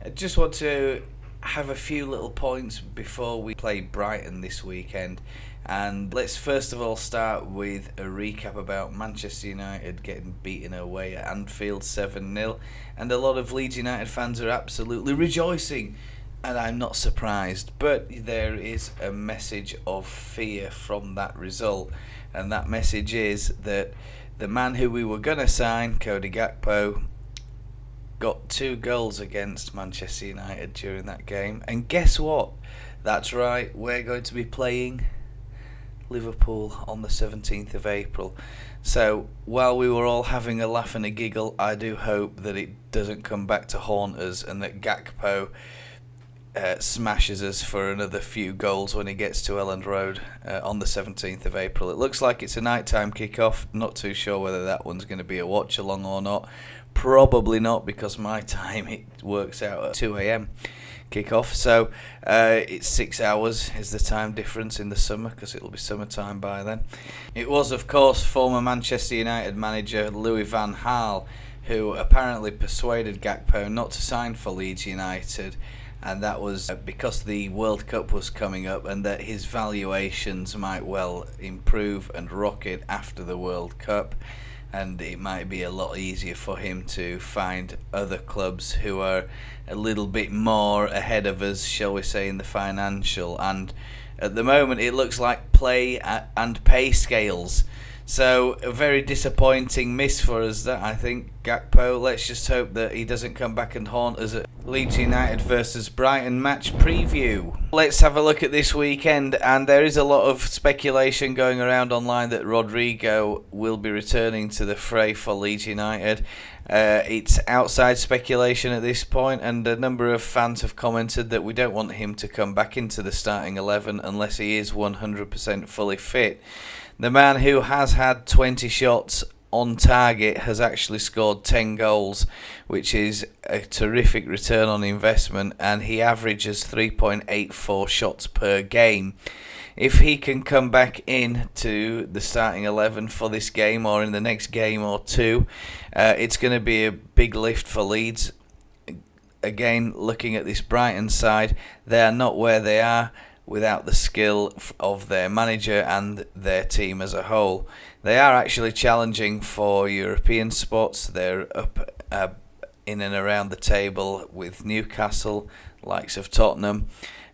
I just want to have a few little points before we play Brighton this weekend. And let's first of all start with a recap about Manchester United getting beaten away at Anfield 7-0. And a lot of Leeds United fans are absolutely rejoicing. And I'm not surprised. But there is a message of fear from that result. And that message is that the man who we were going to sign, Cody Gakpo, got 2 goals against Manchester United during that game. And guess what? That's right, we're going to be playing Liverpool on the 17th of April. So while we were all having a laugh and a giggle, I do hope that it doesn't come back to haunt us and that Gakpo smashes us for another few goals when he gets to Elland Road on the 17th of April. It looks like it's a nighttime kickoff. Not too sure whether that one's going to be a watch along or not. Probably not, because my time it works out at 2 a.m. kickoff. So it's 6 hours is the time difference in the summer, because it'll be summertime by then. It was, of course, former Manchester United manager Louis van Gaal who apparently persuaded Gakpo not to sign for Leeds United. And that was because the World Cup was coming up and that his valuations might well improve and rocket after the World Cup. And it might be a lot easier for him to find other clubs who are a little bit more ahead of us, shall we say, in the financial. And at the moment it looks like play and pay scales. So a very disappointing miss for us, that, I think, Gakpo. Let's just hope that he doesn't come back and haunt us at Leeds United versus Brighton match preview. Let's have a look at this weekend, and there is a lot of speculation going around online that Rodrigo will be returning to the fray for Leeds United. It's outside speculation at this point, and a number of fans have commented that we don't want him to come back into the starting 11 unless he is 100% fully fit. The man who has had 20 shots on target has actually scored 10 goals, which is a terrific return on investment, and he averages 3.84 shots per game. If he can come back in to the starting 11 for this game or in the next game or two, it's going to be a big lift for Leeds. Again, looking at this Brighton side, they are not where they are without the skill of their manager and their team as a whole. They are actually challenging for European spots. They're up in and around the table with Newcastle, likes of Tottenham,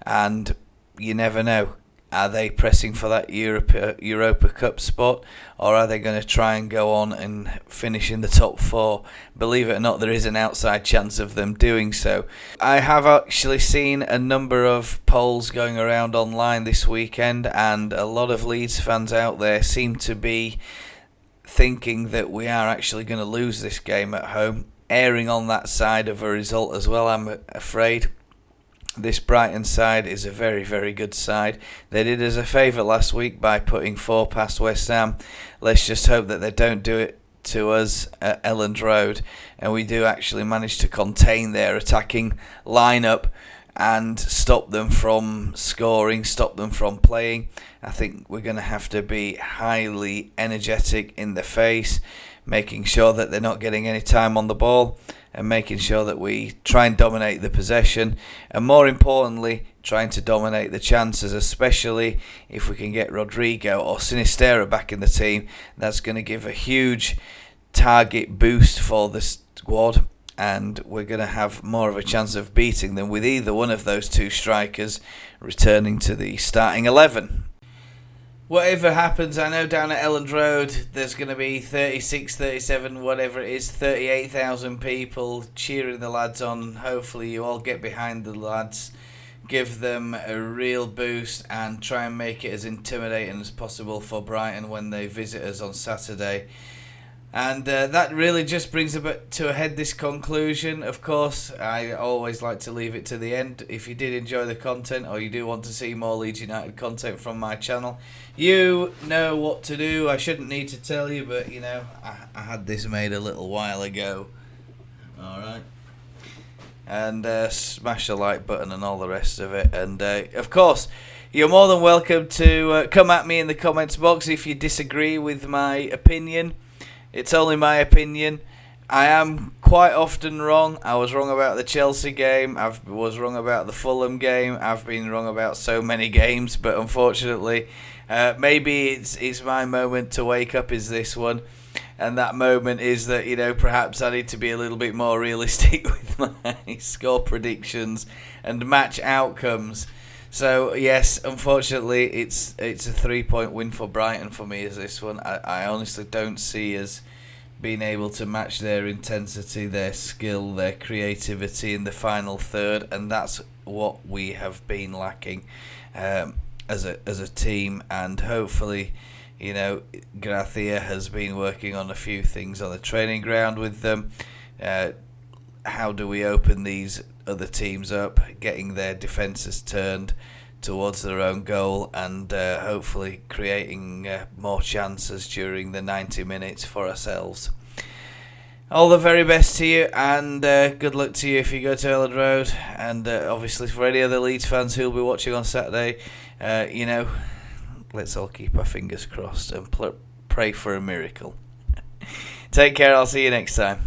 and you never know. Are they pressing for that Europa Cup spot, or are they going to try and go on and finish in the top 4? Believe it or not, there is an outside chance of them doing so. I have actually seen a number of polls going around online this weekend, and a lot of Leeds fans out there seem to be thinking that we are actually going to lose this game at home, erring on that side of a result as well, I'm afraid. This Brighton side is a very, very good side. They did us a favour last week by putting 4 past West Ham. Let's just hope that they don't do it to us at Elland Road, and we do actually manage to contain their attacking lineup and stop them from scoring, stop them from playing. I think we're going to have to be highly energetic in the face, making sure that they're not getting any time on the ball, and making sure that we try and dominate the possession, and more importantly, trying to dominate the chances, especially if we can get Rodrigo or Sinisterra back in the team. That's going to give a huge target boost for the squad, and we're going to have more of a chance of beating them with either one of those 2 strikers returning to the starting 11. Whatever happens, I know down at Elland Road there's going to be 36, 37, whatever it is, 38,000 people cheering the lads on. Hopefully you all get behind the lads, give them a real boost, and try and make it as intimidating as possible for Brighton when they visit us on Saturday. And that really just brings to a head this conclusion. Of course, I always like to leave it to the end. If you did enjoy the content, or you do want to see more Leeds United content from my channel, you know what to do. I shouldn't need to tell you, but you know, I had this made a little while ago. Alright. And smash the like button and all the rest of it. And of course, you're more than welcome to come at me in the comments box if you disagree with my opinion. It's only my opinion. I am quite often wrong. I was wrong about the Chelsea game. I was wrong about the Fulham game. I've been wrong about so many games, but unfortunately, maybe it's my moment to wake up is this one. And that moment is that, perhaps I need to be a little bit more realistic with my score predictions and match outcomes. So, yes, unfortunately, it's a 3-point win for Brighton for me as this one. I honestly don't see us being able to match their intensity, their skill, their creativity in the final third, and that's what we have been lacking as a team. And hopefully, Gracia has been working on a few things on the training ground with them. How do we open these other teams up, getting their defences turned towards their own goal, and hopefully creating more chances during the 90 minutes for ourselves. All the very best to you, and good luck to you if you go to Elland Road, and obviously for any other Leeds fans who will be watching on Saturday, let's all keep our fingers crossed and pray for a miracle. Take care, I'll see you next time.